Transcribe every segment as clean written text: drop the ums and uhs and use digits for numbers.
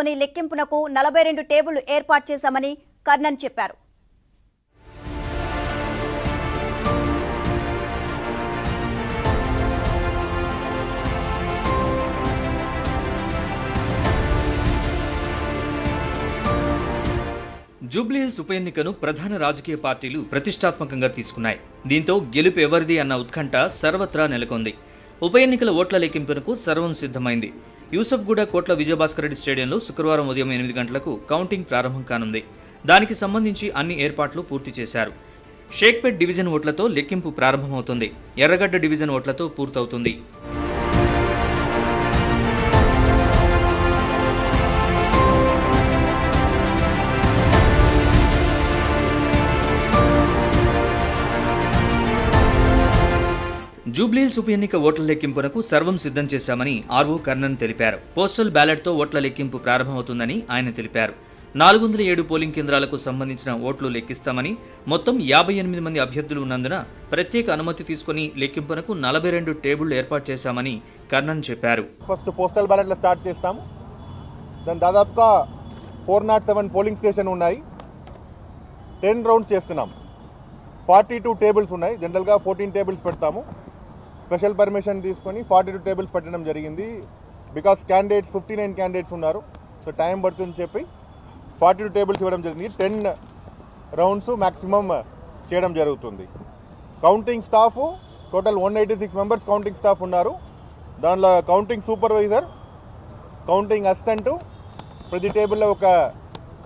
లెక్కింపునకు 42 టేబుళ్లు ఏర్పాటు చేశామని కర్ణన్ చెప్పారు. జూబ్లీహిల్స్ ఉప ఎన్నికను ప్రధాన రాజకీయ పార్టీలు ప్రతిష్టాత్మకంగా తీసుకున్నాయి. దీంతో గెలుపు ఎవరిది అన్న ఉత్కంఠ సర్వత్రా నెలకొంది. ఉప ఎన్నికల ఓట్ల లెక్కింపునకు సర్వం సిద్ధమైంది. యూసఫ్గూడ కోట్ల విజయభాస్కర్రెడ్డి స్టేడియంలో శుక్రవారం ఉదయం 8 గంటలకు కౌంటింగ్ ప్రారంభం కానుంది. దానికి సంబంధించి అన్ని ఏర్పాట్లు పూర్తి చేశారు. షేక్పేట్ డివిజన్ ఓట్లతో లెక్కింపు ప్రారంభమవుతుంది. ఎర్రగడ్డ డివిజన్ ఓట్లతో పూర్తవుతుంది. జూబ్లీహిల్స్ ఉప ఎన్నిక ఓట్ల లెక్కింపునకు సర్వం సిద్ధం చేశామని ఆర్ఓ కర్ణన్ తెలిపారు. పోస్టల్ బ్యాలెట్తో ఓట్ల లెక్కింపు ప్రారంభమవుతుందని ఆయన తెలిపారు. 407 పోలింగ్ కేంద్రాలకు సంబంధించిన ఓట్లు లెక్కిస్తామని, మొత్తం 58 మంది అభ్యర్థులు ఉన్నందున ప్రత్యేక అనుమతి తీసుకుని లెక్కింపునకు 42 టేబుళ్లు ఏర్పాటు చేశామని కర్ణన్ చెప్పారు. ఫస్ట్ పోస్టల్ బ్యాలెట్లో స్టార్ట్ చేస్తాము. దాని దాదాపుగా 407 పోలింగ్ స్టేషన్ ఉన్నాయి. 10 రౌండ్స్ చేస్తున్నాం. 42 టేబుల్స్ ఉన్నాయి. జనరల్గా 14 టేబుల్స్ పెడతాము. స్పెషల్ పర్మిషన్ తీసుకొని 42 టేబుల్స్ పెట్టడం జరిగింది. బికాస్ క్యాండిడేట్స్ 59 క్యాండిడేట్స్ ఉన్నారు. సో టైం పడుతుందని చెప్పి 42 టేబుల్స్ ఇవ్వడం జరిగింది. 10 రౌండ్స్ మ్యాక్సిమం చేయడం జరుగుతుంది. Counting staff total 186 members counting staff ఉన్నారు. దానిలో కౌంటింగ్ సూపర్వైజర్, కౌంటింగ్ అసిస్టెంట్, ప్రతి టేబుల్లో ఒక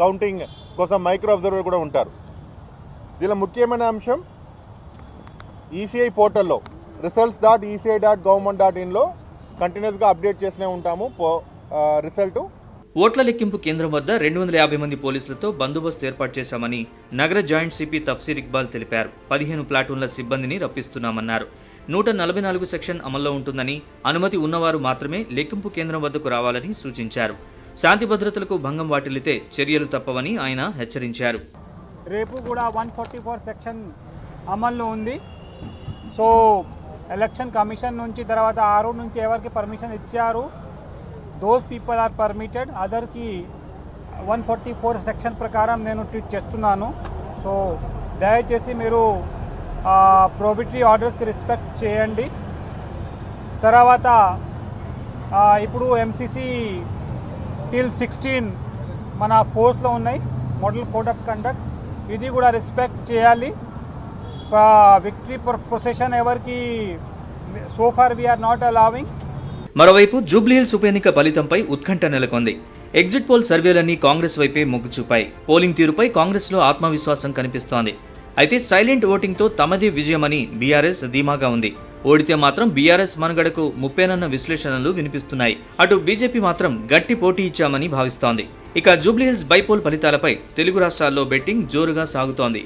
కౌంటింగ్ కోసం మైక్రో అబ్జర్వర్ కూడా ఉంటారు. దీనిలో ముఖ్యమైన అంశం ఈసీఐ పోర్టల్లో results.eci.government.in కంటిన్యూస్గా అప్డేట్ చేస్తూనే ఉంటాము రిజల్ట్. ఓట్ల లెక్కింపు కేంద్రం వద్ద 250 మంది పోలీసులతో బందోబస్తు ఏర్పాటు చేశామని నగర జాయింట్ సిపి తఫ్సీర్ ఇక్బాల్ తెలిపారు. 15 ప్లాటూన్ల సిబ్బందిని రప్పిస్తున్నామన్నారు. 144 సెక్షన్ అమల్లో ఉంటుందని, అనుమతి ఉన్నవారు మాత్రమే లెక్కింపు కేంద్రం వద్దకు రావాలని సూచించారు. శాంతి భద్రతలకు భంగం వాటిల్లితే చర్యలు తప్పవని ఆయన హెచ్చరించారు. రేపు కూడా 144 సెక్షన్ అమల్లో ఉంది. సో ఎలక్షన్ కమిషన్ నుంచి తర్వాత ఆరు నుంచి ఎవరికి పర్మిషన్ ఇచ్చారు, దోస్ పీపుల్ ఆర్ పర్మిటెడ్. అదర్కి 144 సెక్షన్ ప్రకారం నేను ట్రీట్ చేస్తున్నాను. సో దయచేసి మీరు ప్రోబిటరీ ఆర్డర్స్కి రెస్పెక్ట్ చేయండి. తర్వాత ఇప్పుడు ఎంసీసీ టిల్ 16 మన ఫోర్స్లో ఉన్నాయి, మోడల్ కోడ్ ఆఫ్ కండక్ట్. ఇది కూడా రెస్పెక్ట్ చేయాలి. విక్టరీ ప్రొసెషన్ ఎవరికి so far we are not allowing. మరోవైపు జూబ్లీహిల్స్ ఉప ఎన్నిక ఫలితంపై ఉత్కంఠ నెలకొంది. ఎగ్జిట్ పోల్ సర్వేలన్నీ కాంగ్రెస్ వైపే మొగ్గు చూపాయి. పోలింగ్ తీరుపై కాంగ్రెస్లో ఆత్మవిశ్వాసం కనిపిస్తోంది. అయితే సైలెంట్ ఓటింగ్తో తమదే విజయమని బీఆర్ఎస్ ధీమాగా ఉంది. ఓడితే మాత్రం బీఆర్ఎస్ మనుగడకు ముప్పేనన్న విశ్లేషణలు వినిపిస్తున్నాయి. అటు బీజేపీ మాత్రం గట్టి పోటీ ఇచ్చామని భావిస్తోంది. ఇక జూబ్లీహిల్స్ బైపోల్ ఫలితాలపై తెలుగు రాష్ట్రాల్లో బెట్టింగ్ జోరుగా సాగుతోంది.